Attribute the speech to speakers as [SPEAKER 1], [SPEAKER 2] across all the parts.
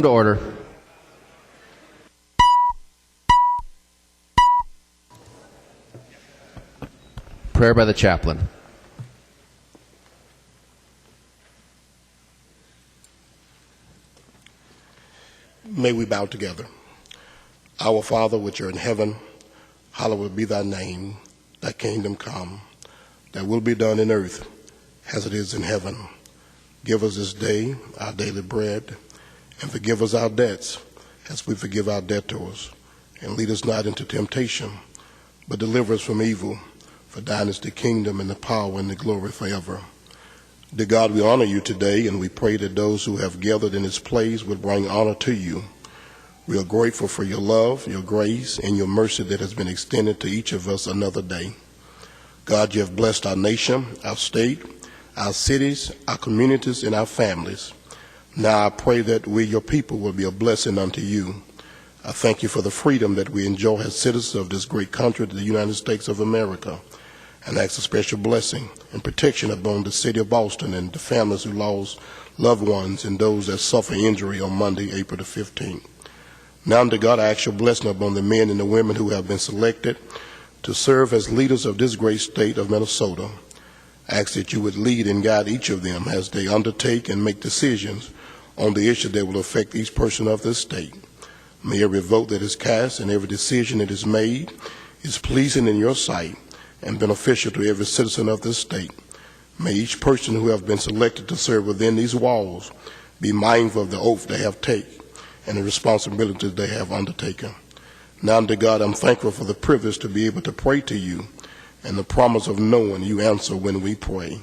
[SPEAKER 1] To order. Prayer by the chaplain.
[SPEAKER 2] May we bow together. Our Father, which art in heaven, hallowed be thy name. Thy kingdom come. Thy will be done in earth as it is in heaven. Give us this day our daily bread, and forgive us our debts as we forgive our debtors. And lead us not into temptation, but deliver us from evil. For thine is the kingdom and the power and the glory forever. Dear God, we honor you today, and we pray that those who have gathered in this place would bring honor to you. We are grateful for your love, your grace, and your mercy that has been extended to each of us another day. God, you have blessed our nation, our state, our cities, our communities, and our families. Now I pray that we, your people, will be a blessing unto you. I thank you for the freedom that we enjoy as citizens of this great country, the United States of America, and ask a special blessing and protection upon the city of Boston and the families who lost loved ones and those that suffer injury on Monday, April the 15th. Now, unto God, I ask your blessing upon the men and the women who have been selected to serve as leaders of this great state of Minnesota. I ask that you would lead and guide each of them as they undertake and make decisions on the issue that will affect each person of this state. May every vote that is cast and every decision that is made is pleasing in your sight and beneficial to every citizen of this state. May each person who have been selected to serve within these walls be mindful of the oath they have taken and the responsibilities they have undertaken. Now, unto God, I'm thankful for the privilege to be able to pray to you and the promise of knowing you answer when we pray.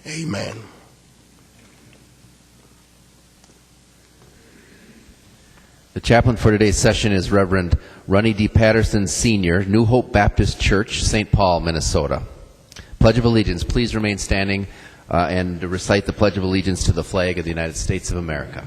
[SPEAKER 2] Amen.
[SPEAKER 1] The chaplain for today's session is Reverend Ronnie D. Patterson, Sr., New Hope Baptist Church, St. Paul, Minnesota. Pledge of Allegiance. Please remain standing and recite the Pledge of Allegiance to the flag of the United States of America.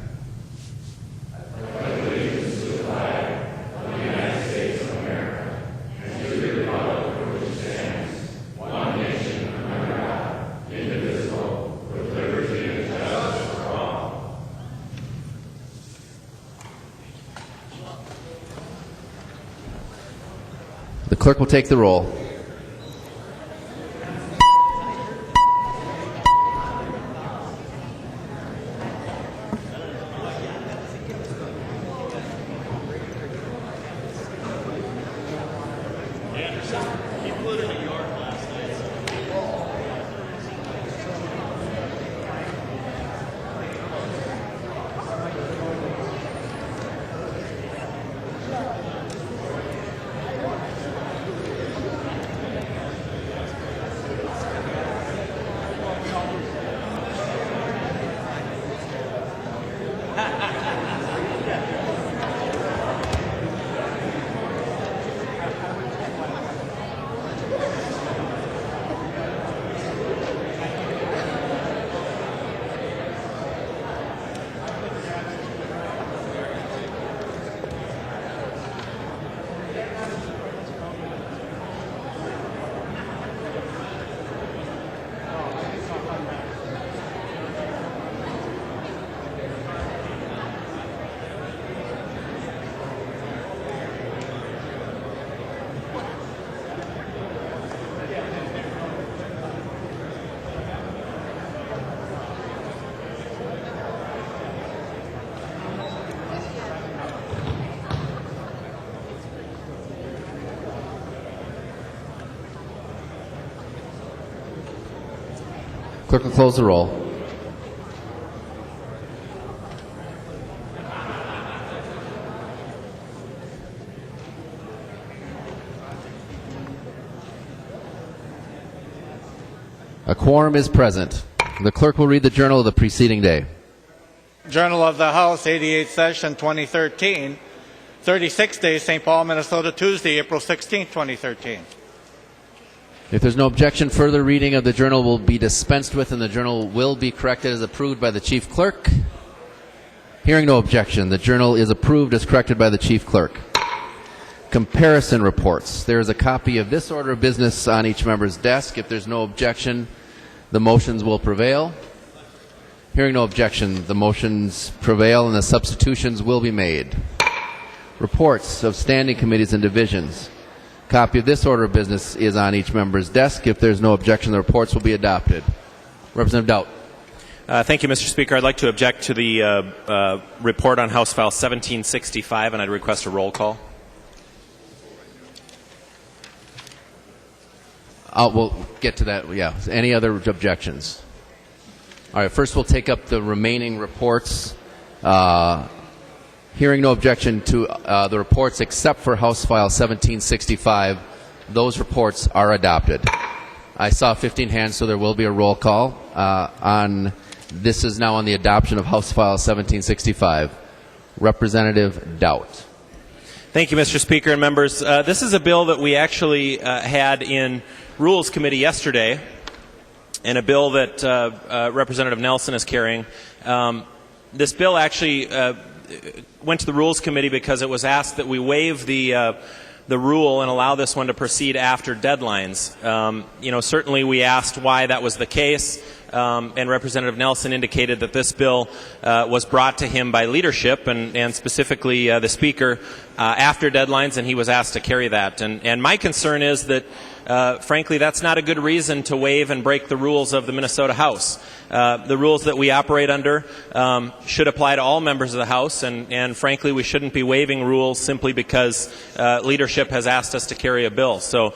[SPEAKER 1] The clerk will take the roll. Clerk will close the roll. A quorum is present. The clerk will read the journal of the preceding day.
[SPEAKER 3] Journal of the House, 88th Session, 2013, 36 days, St. Paul, Minnesota, Tuesday, April 16, 2013.
[SPEAKER 1] If there's no objection, further reading of the journal will be dispensed with, and the journal will be corrected as approved by the chief clerk. Hearing no objection, the journal is approved as corrected by the chief clerk. Comparison reports. There is a copy of this order of business on each member's desk. If there's no objection, the motions will prevail. Hearing no objection, the motions prevail and the substitutions will be made. Reports of standing committees and divisions. Copy of this order of business is on each member's desk. If there's no objection, the reports will be adopted. Representative Doubt.
[SPEAKER 4] Thank you, Mr. Speaker. I'd like to object to the report on House File 1765, and I'd request a roll call.
[SPEAKER 1] We'll get to that. Yeah. Any other objections? All right. First, we'll take up the remaining reports. Hearing no objection to the reports except for House File 1765, those reports are adopted. I saw 15 hands, so there will be a roll call on. This is now on the adoption of House File 1765. Representative Doubt.
[SPEAKER 4] Thank you, Mr. Speaker and members. This is a bill that we actually had in Rules Committee yesterday, and a bill that Representative Nelson is carrying. This bill actually went to the Rules Committee because it was asked that we waive the rule and allow this one to proceed after deadlines. Certainly we asked why that was the case, and Representative Nelson indicated that this bill was brought to him by leadership and specifically the Speaker after deadlines, and he was asked to carry that. And my concern is that frankly, that's not a good reason to waive and break the rules of the Minnesota House. The rules that we operate under should apply to all members of the House, and frankly, we shouldn't be waiving rules simply because leadership has asked us to carry a bill. So,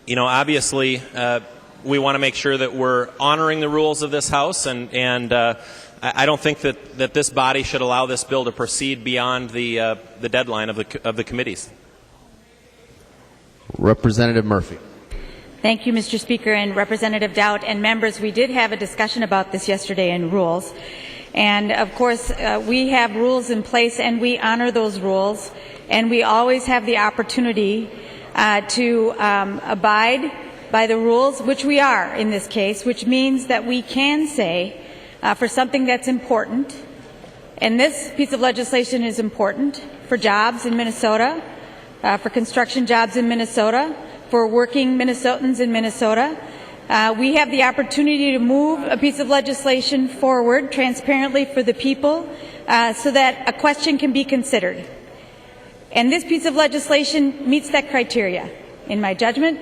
[SPEAKER 4] obviously, we want to make sure that we're honoring the rules of this House, and I don't think that this body should allow this bill to proceed beyond the deadline of the committees.
[SPEAKER 1] Representative Murphy.
[SPEAKER 5] Thank you, Mr. Speaker, and Representative Doubt and members. We did have a discussion about this yesterday in rules. And, of course, we have rules in place, and we honor those rules. And we always have the opportunity to abide by the rules, which we are in this case, which means that we can say for something that's important, and this piece of legislation is important for jobs in Minnesota, for construction jobs in Minnesota, for working Minnesotans in Minnesota. We have the opportunity to move a piece of legislation forward transparently for the people so that a question can be considered. And this piece of legislation meets that criteria, in my judgment.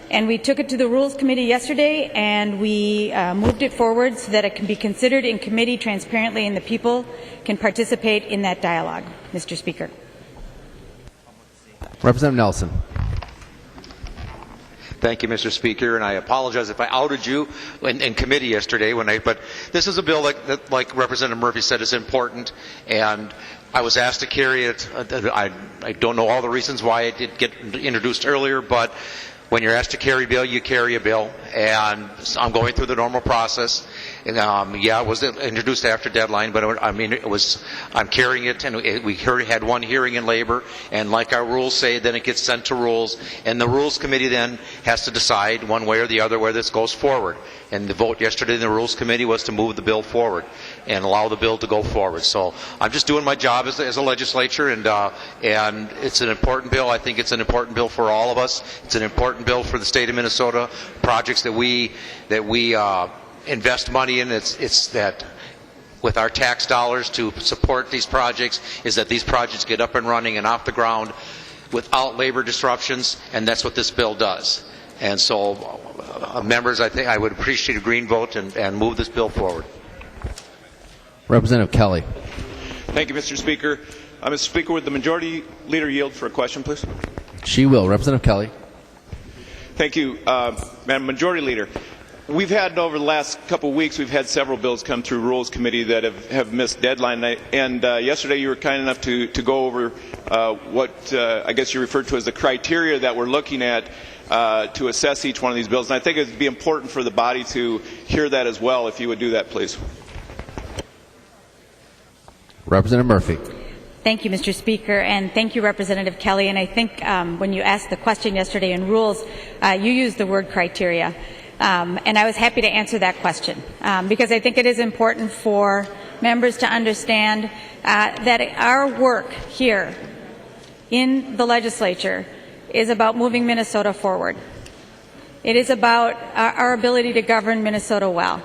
[SPEAKER 5] And we took it to the Rules Committee yesterday, and we moved it forward so that it can be considered in committee transparently and the people can participate in that dialogue, Mr. Speaker.
[SPEAKER 1] Representative Nelson.
[SPEAKER 6] Thank you, Mr. Speaker, and I apologize if I outed you in committee yesterday. But this is a bill that, like Representative Murphy said, is important, and I was asked to carry it. I don't know all the reasons why it did get introduced earlier, but when you're asked to carry a bill, you carry a bill, and I'm going through the normal process. And, it was introduced after deadline, but I'm carrying it, and we had one hearing in labor, and like our rules say, then it gets sent to rules, and the Rules Committee then has to decide one way or the other where this goes forward. And the vote yesterday in the Rules Committee was to move the bill forward and allow the bill to go forward. So I'm just doing my job as a legislature, and it's an important bill. I think it's an important bill for all of us. It's an important bill for the state of Minnesota. Projects that we invest money in. It's that with our tax dollars to support these projects is that these projects get up and running and off the ground without labor disruptions, and that's what this bill does. And so, members, I think I would appreciate a green vote and move this bill forward.
[SPEAKER 1] Representative Kelly.
[SPEAKER 7] Thank you, Mr. Speaker. Mr. Speaker, would the Majority Leader yield for a question, please?
[SPEAKER 1] She will. Representative Kelly.
[SPEAKER 7] Thank you, Madam Majority Leader. We've had, over the last couple of weeks, we've had several bills come through Rules Committee that have missed deadline. And yesterday you were kind enough to go over what I guess you referred to as the criteria that we're looking at to assess each one of these bills. And I think it would be important for the body to hear that as well, if you would do that, please.
[SPEAKER 1] Representative Murphy.
[SPEAKER 5] Thank you, Mr. Speaker, and thank you, Representative Kelly. And I think when you asked the question yesterday in Rules, you used the word criteria. And I was happy to answer that question because I think it is important for members to understand that our work here in the legislature is about moving Minnesota forward. It is about our ability to govern Minnesota well.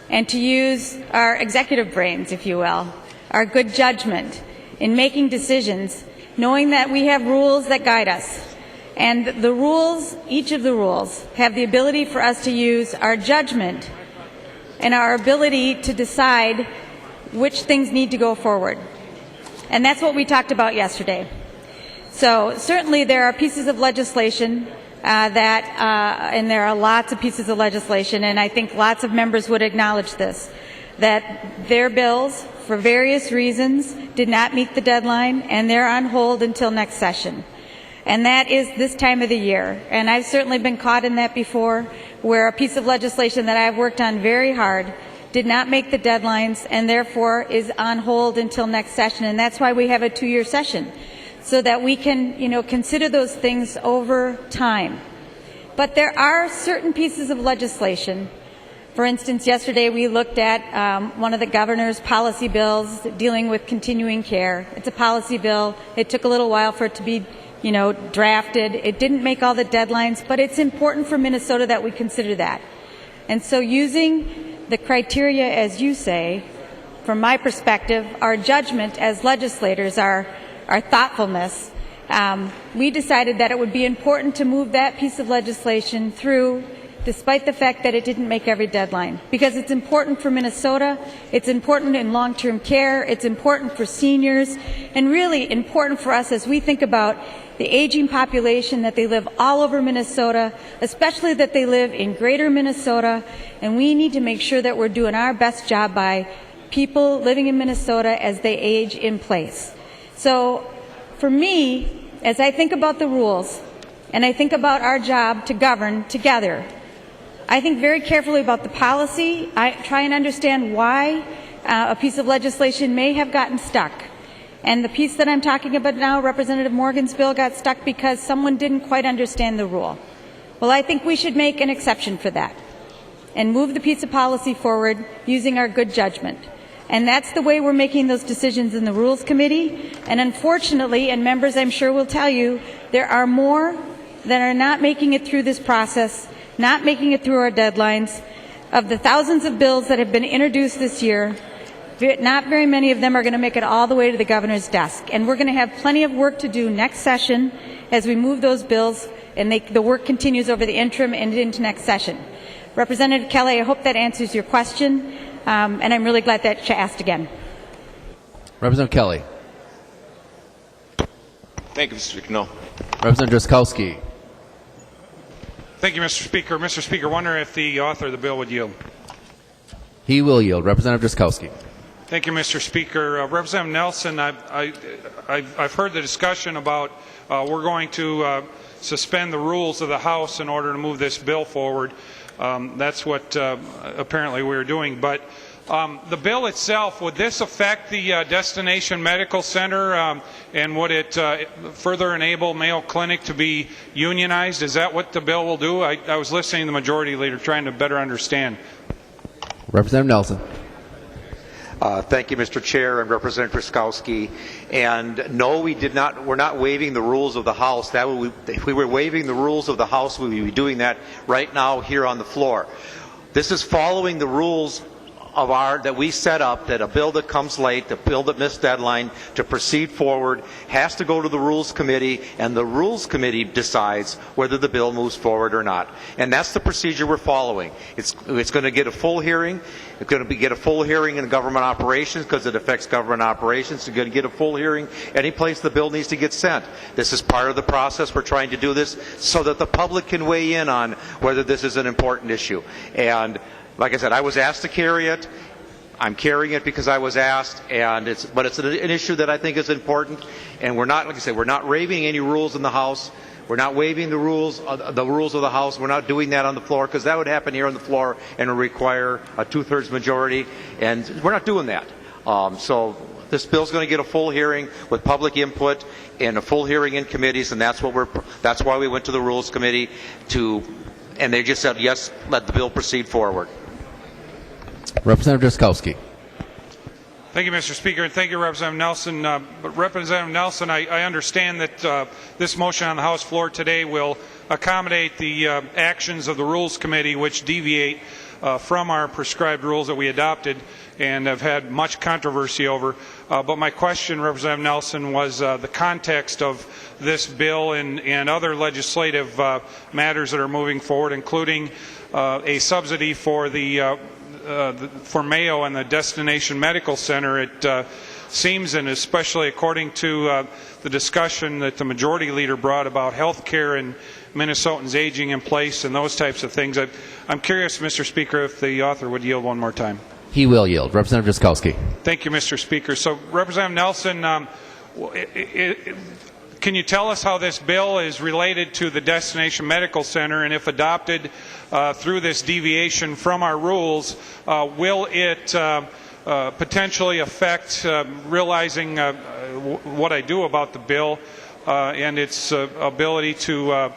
[SPEAKER 5] and to use our executive brains, if you will, our good judgment in making decisions, knowing that we have rules that guide us. And the rules, each of the rules, have the ability for us to use our judgment and our ability to decide which things need to go forward. And that's what we talked about yesterday. So certainly there are pieces of legislation and there are lots of pieces of legislation, and I think lots of members would acknowledge this, that their bills, for various reasons, did not meet the deadline, and they're on hold until next session. And that is this time of the year. And I've certainly been caught in that before, where a piece of legislation that I've worked on very hard did not make the deadlines and therefore is on hold until next session. And that's why we have a 2-year session, so that we can, consider those things over time. But there are certain pieces of legislation. For instance, yesterday we looked at one of the governor's policy bills dealing with continuing care. It's a policy bill. It took a little while for it to be drafted. It didn't make all the deadlines, but it's important for Minnesota that we consider that. And so using the criteria, as you say, from my perspective, our judgment as legislators, our thoughtfulness, we decided that it would be important to move that piece of legislation through, despite the fact that it didn't make every deadline, because it's important for Minnesota, it's important in long-term care, it's important for seniors, and really important for us as we think about the aging population, that they live all over Minnesota, especially that they live in greater Minnesota, and we need to make sure that we're doing our best job by people living in Minnesota as they age in place. So for me, as I think about the rules, and I think about our job to govern together, I think very carefully about the policy. I try and understand why a piece of legislation may have gotten stuck. And the piece that I'm talking about now, Representative Morgan's bill, got stuck because someone didn't quite understand the rule. Well, I think we should make an exception for that and move the piece of policy forward using our good judgment. And that's the way we're making those decisions in the Rules Committee. And unfortunately, and members I'm sure will tell you, there are more that are not making it through this process, not making it through our deadlines. Of the thousands of bills that have been introduced this year, not very many of them are going to make it all the way to the governor's desk. And we're going to have plenty of work to do next session as we move those bills, and the work continues over the interim and into next session. Representative Kelly, I hope that answers your question, and I'm really glad that you asked again.
[SPEAKER 1] Representative Kelly.
[SPEAKER 7] Thank you, Mr. Speaker. No.
[SPEAKER 1] Representative Drazkowski.
[SPEAKER 8] Thank you, Mr. Speaker. Mr. Speaker, I wonder if the author of the bill would yield.
[SPEAKER 1] He will yield. Representative Drazkowski.
[SPEAKER 8] Thank you, Mr. Speaker. Representative Nelson, I've heard the discussion about we're going to suspend the rules of the House in order to move this bill forward. That's what apparently we're doing. But the bill itself, would this affect the Destination Medical Center, and would it further enable Mayo Clinic to be unionized? Is that what the bill will do? I was listening to the Majority Leader trying to better understand.
[SPEAKER 1] Representative Nelson.
[SPEAKER 6] Thank you, Mr. Chair and Representative Drazkowski. And no, we did not. We're not waiving the rules of the House. If we were waiving the rules of the House, we would be doing that right now here on the floor. This is following the rules of that we set up, that a bill that comes late, a bill that missed deadline, to proceed forward has to go to the Rules Committee, and the Rules Committee decides whether the bill moves forward or not. And that's the procedure we're following. It's going to get a full hearing. It's going to get a full hearing in government operations because it affects government operations. It's going to get a full hearing any place the bill needs to get sent. This is part of the process. We're trying to do this so that the public can weigh in on whether this is an important issue. And like I said, I was asked to carry it. I'm carrying it because I was asked, but it's an issue that I think is important. And we're not, like I said, we're not waiving any rules in the House. We're not waiving the rules of the House. We're not doing that on the floor because that would happen here on the floor and would require a 2/3 majority. And we're not doing that. So this bill's going to get a full hearing with public input and a full hearing in committees, and that's why we went to the Rules Committee and they just said yes, let the bill proceed forward.
[SPEAKER 1] Representative Drazkowski.
[SPEAKER 8] Thank you, Mr. Speaker, and thank you, Representative Nelson. But Representative Nelson, I understand that this motion on the House floor today will accommodate the actions of the Rules Committee, which deviate from our prescribed rules that we adopted and have had much controversy over. But my question, Representative Nelson, was the context of this bill and other legislative matters that are moving forward, including a subsidy for for Mayo and the Destination Medical Center. It seems, and especially according to the discussion that the Majority Leader brought about health care and Minnesotans aging in place and those types of things. I'm curious, Mr. Speaker, if the author would yield one more time.
[SPEAKER 1] He will yield. Representative Drazkowski.
[SPEAKER 8] Thank you, Mr. Speaker. So, Representative Nelson, can you tell us how this bill is related to the Destination Medical Center, and if adopted through this deviation from our rules, will it potentially affect, realizing what I do about the bill and its ability to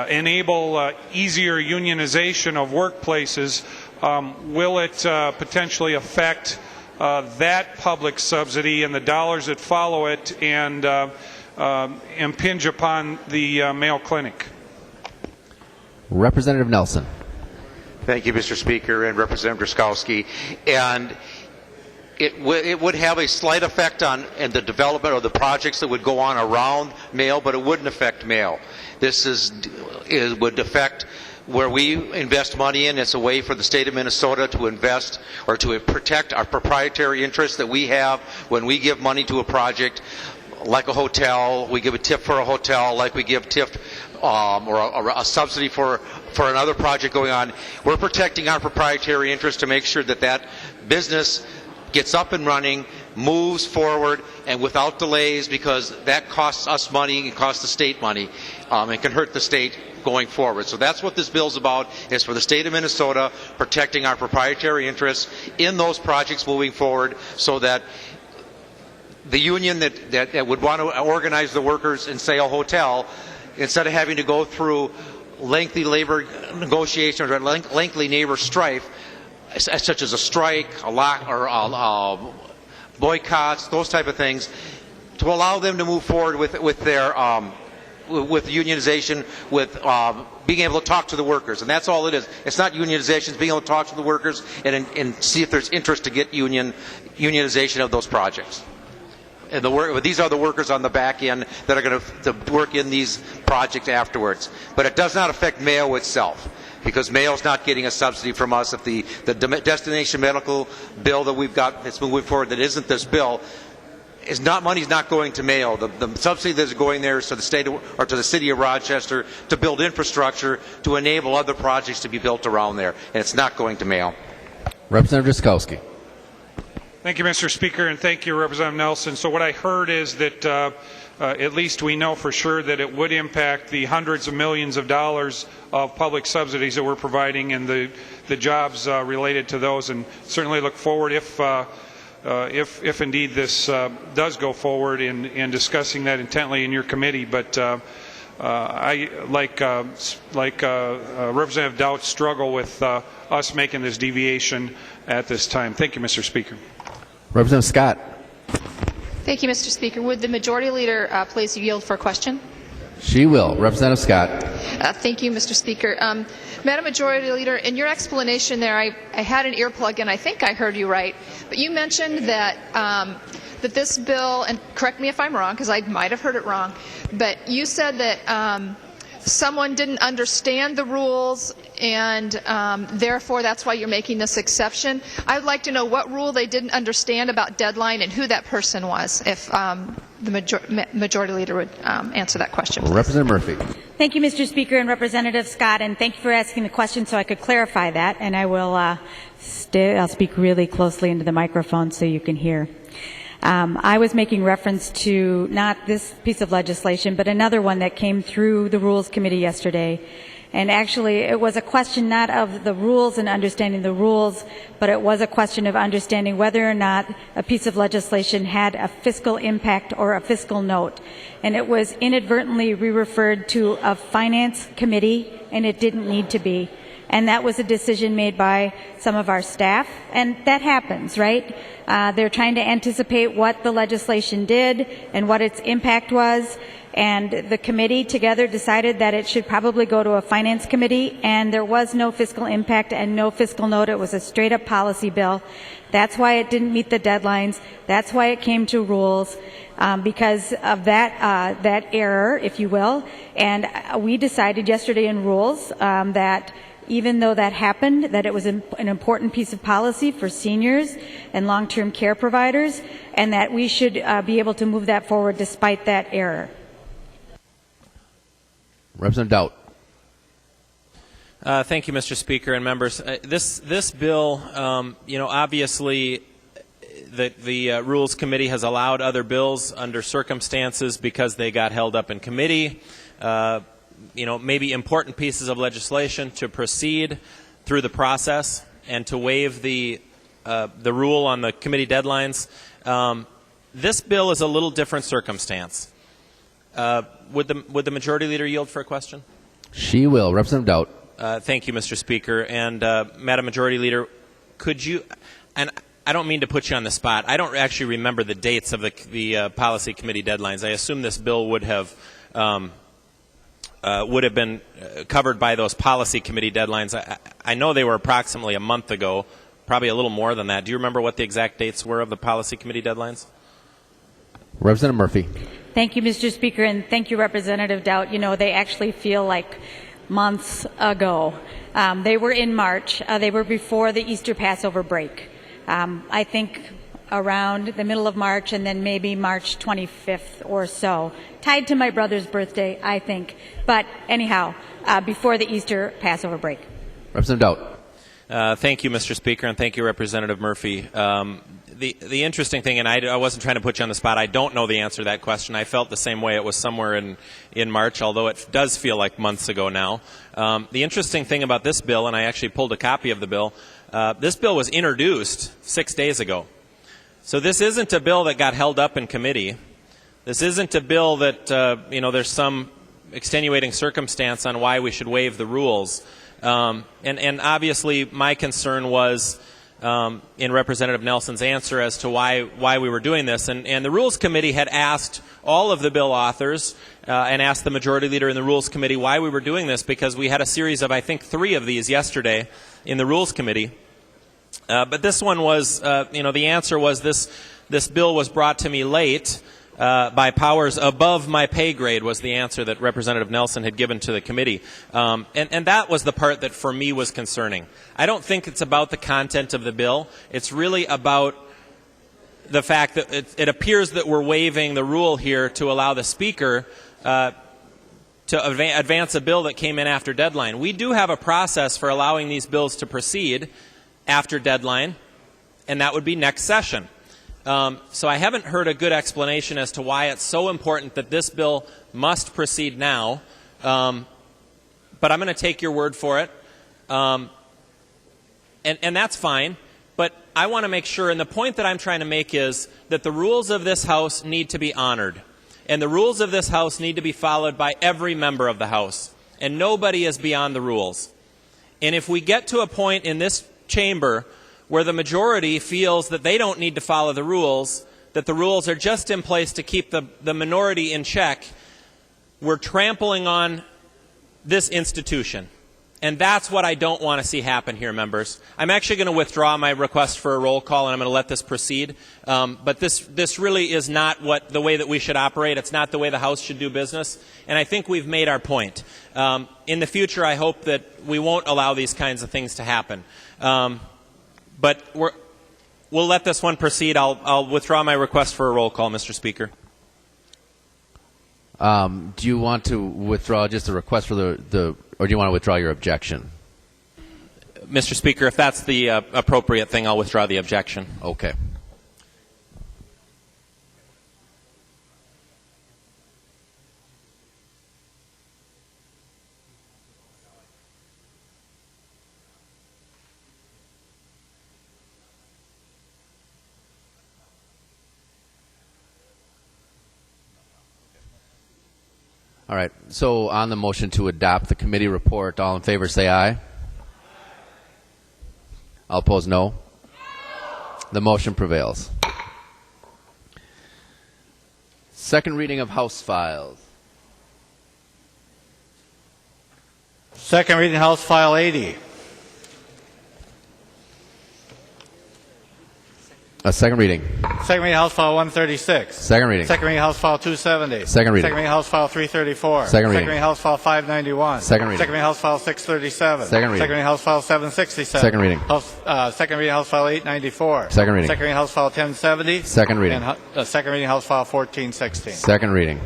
[SPEAKER 8] enable easier unionization of workplaces, will it potentially affect that public subsidy and the dollars that follow it and impinge upon the Mayo Clinic?
[SPEAKER 1] Representative Nelson.
[SPEAKER 6] Thank you, Mr. Speaker, and Representative Drazkowski. And it would have a slight effect on the development of the projects that would go on around Mayo, but it wouldn't affect Mayo. This would affect where we invest money in. It's a way for the state of Minnesota to invest or to protect our proprietary interests that we have when we give money to a project, like a hotel. We give a tip for a hotel, like we give tip or a subsidy for another project going on. We're protecting our proprietary interests to make sure that that business gets up and running, moves forward, and without delays, because that costs us money, it costs the state money, and can hurt the state going forward. So that's what this bill's about, is for the state of Minnesota protecting our proprietary interests in those projects moving forward, so that the union that would want to organize the workers in, say, a hotel, instead of having to go through lengthy labor negotiations or lengthy labor strife, such as a strike, a lock, or boycotts, those type of things, to allow them to move forward with their with unionization, with being able to talk to the workers. And that's all it is. It's not unionization, it's being able to talk to the workers and see if there's interest to get unionization of those projects. And these are the workers on the back end that are going to work in these projects afterwards. But it does not affect Mayo itself, because Mayo's not getting a subsidy from us. If the destination medical bill that we've got that's moving forward that isn't this bill, money's not going to Mayo. The subsidy that's going there is to the state or to the city of Rochester to build infrastructure to enable other projects to be built around there, and it's not going to Mayo.
[SPEAKER 1] Representative Drazkowski.
[SPEAKER 8] Thank you, Mr. Speaker, and thank you, Representative Nelson. So what I heard is that at least we know for sure that it would impact the hundreds of millions of dollars of public subsidies that we're providing and the jobs related to those, and certainly look forward if indeed this does go forward in discussing that intently in your committee. But I, like Representative Doubt, struggle with us making this deviation at this time. Thank you, Mr. Speaker.
[SPEAKER 1] Representative Scott.
[SPEAKER 9] Thank you, Mr. Speaker. Would the Majority Leader please yield for a question?
[SPEAKER 1] She will. Representative Scott.
[SPEAKER 9] Thank you, Mr. Speaker. Madam Majority Leader, in your explanation there, I had an earplug and I think I heard you right, but you mentioned that that this bill, and correct me if I'm wrong because I might have heard it wrong, but you said that someone didn't understand the rules and therefore that's why you're making this exception. I would like to know what rule they didn't understand about deadline and who that person was, if the Majority Leader would answer that question, please.
[SPEAKER 1] Representative Murphy.
[SPEAKER 5] Thank you, Mr. Speaker, and Representative Scott, and thank you for asking the question so I could clarify that, and I will I'll speak really closely into the microphone so you can hear. I was making reference to not this piece of legislation, but another one that came through the Rules Committee yesterday. And actually, it was a question not of the rules and understanding the rules, but it was a question of understanding whether or not a piece of legislation had a fiscal impact or a fiscal note. And it was inadvertently re-referred to a finance committee, and it didn't need to be. and that was a decision made by some of our staff, and that happens, right? They're trying to anticipate what the legislation did and what its impact was, and the committee together decided that it should probably go to a finance committee, and there was no fiscal impact and no fiscal note. It was a straight-up policy bill. That's why it didn't meet the deadlines. That's why it came to rules, because of that error, if you will. And we decided yesterday in rules that even though that happened, that it was an important piece of policy for seniors and long-term care providers, and that we should be able to move that forward despite that error.
[SPEAKER 1] Representative Dowd.
[SPEAKER 4] Thank you, Mr. Speaker and members. This bill, obviously the Rules Committee has allowed other bills under circumstances because they got held up in committee. Maybe important pieces of legislation to proceed through the process and to waive the rule on the committee deadlines. This bill is a little different circumstance. Would the Majority Leader yield for a question?
[SPEAKER 1] She will. Representative Dowd.
[SPEAKER 4] Thank you, Mr. Speaker. And Madam Majority Leader, could you, and I don't mean to put you on the spot, I don't actually remember the dates of the Policy Committee deadlines. I assume this bill would have been covered by those Policy Committee deadlines. I know they were approximately a month ago, probably a little more than that. Do you remember what the exact dates were of the Policy Committee deadlines?
[SPEAKER 1] Representative Murphy.
[SPEAKER 5] Thank you, Mr. Speaker, and thank you, Representative Dowd. They actually feel like months ago. They were in March. They were before the Easter Passover break. I think around the middle of March and then maybe March 25th or so. Tied to my brother's birthday, I think. But anyhow, before the Easter Passover break.
[SPEAKER 1] Representative Dowd.
[SPEAKER 4] Thank you, Mr. Speaker, and thank you, Representative Murphy. The interesting thing, and I wasn't trying to put you on the spot, I don't know the answer to that question. I felt the same way. It was somewhere in March, although it does feel like months ago now. The interesting thing about this bill, and I actually pulled a copy of the bill, this bill was introduced 6 days ago. So this isn't a bill that got held up in committee. This isn't a bill that, there's some extenuating circumstance on why we should waive the rules. And obviously my concern was in Representative Nelson's answer as to why we were doing this. And the Rules Committee had asked all of the bill authors and asked the Majority Leader in the Rules Committee why we were doing this, because we had a series of, I think, 3 of these yesterday in the Rules Committee. But this one was, the answer was this bill was brought to me late by powers above my pay grade, was the answer that Representative Nelson had given to the committee. And that was the part that for me was concerning. I don't think it's about the content of the bill. It's really about the fact that it appears that we're waiving the rule here to allow the Speaker to advance a bill that came in after deadline. We do have a process for allowing these bills to proceed after deadline, and that would be next session. So I haven't heard a good explanation as to why it's so important that this bill must proceed now, but I'm going to take your word for it, and that's fine. But I want to make sure, and the point that I'm trying to make is that the rules of this House need to be honored, and the rules of this House need to be followed by every member of the House, and nobody is beyond the rules. And if we get to a point in this chamber where the majority feels that they don't need to follow the rules, that the rules are just in place to keep the minority in check, we're trampling on this institution. And that's what I don't want to see happen here, members. I'm actually going to withdraw my request for a roll call, and I'm going to let this proceed. But this really is not the way that we should operate. It's not the way the House should do business. And I think we've made our point. In the future, I hope that we won't allow these kinds of things to happen. But we'll let this one proceed. I'll withdraw my request for a roll call, Mr. Speaker.
[SPEAKER 1] Do you want to withdraw just a request for or do you want to withdraw your objection?
[SPEAKER 4] Mr. Speaker, if that's the appropriate thing, I'll withdraw the objection.
[SPEAKER 1] Okay. All right. So on the motion to adopt the committee report, all in favor say aye. All opposed, no. The motion prevails. Second reading of House files.
[SPEAKER 3] Second reading House File 80.
[SPEAKER 1] Second reading.
[SPEAKER 3] Second reading House File 136.
[SPEAKER 1] Second reading.
[SPEAKER 3] Second reading House File 270.
[SPEAKER 1] Second reading.
[SPEAKER 3] Second reading House File 334.
[SPEAKER 1] Second reading.
[SPEAKER 3] Second reading House File 591.
[SPEAKER 1] Second reading.
[SPEAKER 3] Second reading House File 637.
[SPEAKER 1] Second reading.
[SPEAKER 3] Second reading House File 767.
[SPEAKER 1] Second reading.
[SPEAKER 3] Second reading House File 894.
[SPEAKER 1] Second reading.
[SPEAKER 3] Second reading House File 1070.
[SPEAKER 1] Second reading.
[SPEAKER 3] And second reading House File 1416.
[SPEAKER 1] Second reading.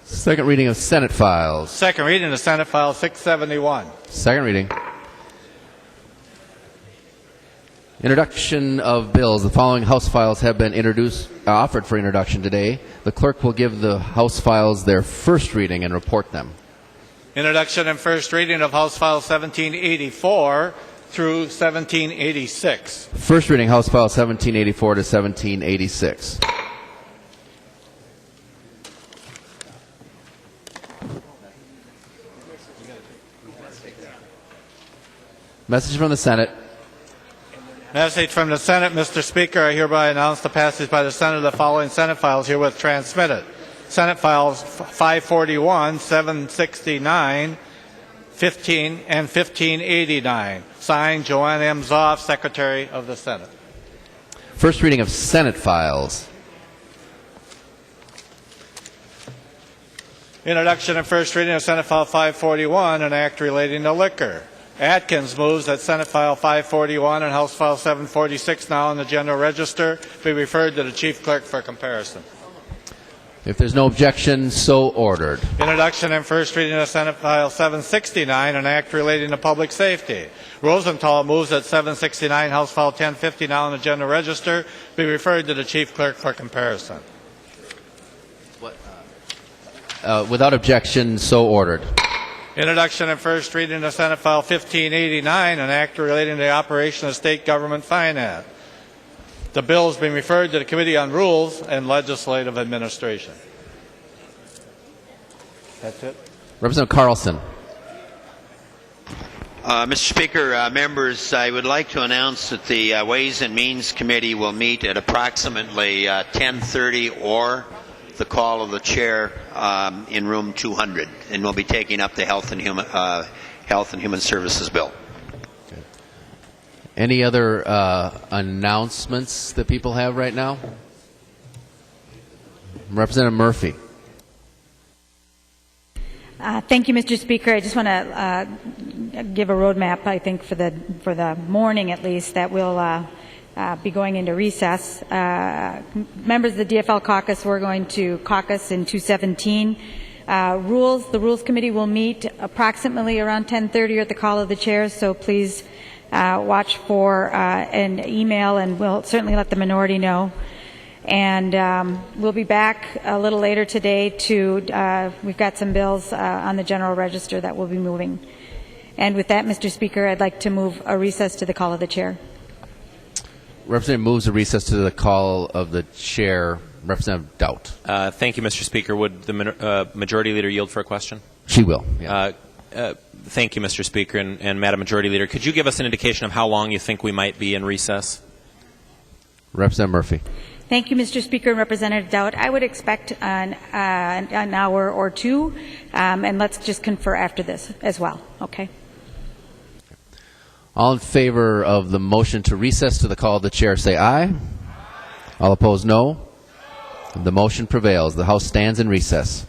[SPEAKER 1] Second reading of Senate files.
[SPEAKER 3] Second reading of Senate File 671.
[SPEAKER 1] Second reading. Introduction of bills. The following House files have been offered for introduction today. The clerk will give the House files their first reading and report them.
[SPEAKER 3] Introduction and first reading of House File 1784 through 1786.
[SPEAKER 1] First reading House File 1784 to 1786. Message from the Senate.
[SPEAKER 3] Message from the Senate, Mr. Speaker. I hereby announce the passage by the Senate of the following Senate files herewith transmitted. Senate Files 541, 769, 15, and 1589. Signed, Joanne M. Zoff, Secretary of the Senate.
[SPEAKER 1] First reading of Senate files.
[SPEAKER 3] Introduction and first reading of Senate File 541, an act relating to liquor. Atkins moves that Senate File 541 and House File 746, now in the General Register, be referred to the Chief Clerk for comparison.
[SPEAKER 1] If there's no objection, so ordered.
[SPEAKER 3] Introduction and first reading of Senate File 769, an act relating to public safety. Rosenthal moves that 769, House File 1050, now in the General Register, be referred to the Chief Clerk for comparison.
[SPEAKER 1] Without objection, so ordered.
[SPEAKER 3] Introduction and first reading of Senate File 1589, an act relating to the operation of state government finance. The bill is being referred to the Committee on Rules and Legislative Administration. That's it.
[SPEAKER 1] Representative Carlson.
[SPEAKER 10] Mr. Speaker, members, I would like to announce that the Ways and Means Committee will meet at approximately 10:30 or the call of the chair in room 200, and we'll be taking up the Health and Human Services bill.
[SPEAKER 1] Okay. Any other announcements that people have right now? Representative Murphy.
[SPEAKER 5] Thank you, Mr. Speaker. I just want to give a roadmap, I think, for the morning at least, that we'll be going into recess. Members of the DFL caucus, we're going to caucus in 217. The Rules Committee will meet approximately around 10:30 at the call of the chair, so please watch for an email, and we'll certainly let the minority know. And we'll be back a little later today we've got some bills on the General Register that we'll be moving. And with that, Mr. Speaker, I'd like to move a recess to the call of the chair.
[SPEAKER 1] Representative moves a recess to the call of the chair. Representative Doubt.
[SPEAKER 4] Thank you, Mr. Speaker. Would the Majority Leader yield for a question?
[SPEAKER 1] She will. Yeah.
[SPEAKER 4] Thank you, Mr. Speaker. And Madam Majority Leader, could you give us an indication of how long you think we might be in recess?
[SPEAKER 1] Representative Murphy.
[SPEAKER 5] Thank you, Mr. Speaker and Representative Doubt. I would expect an hour or two, and let's just confer after this as well. Okay.
[SPEAKER 1] All in favor of the motion to recess to the call of the chair, say aye. All opposed, no. The motion prevails. The House stands in recess.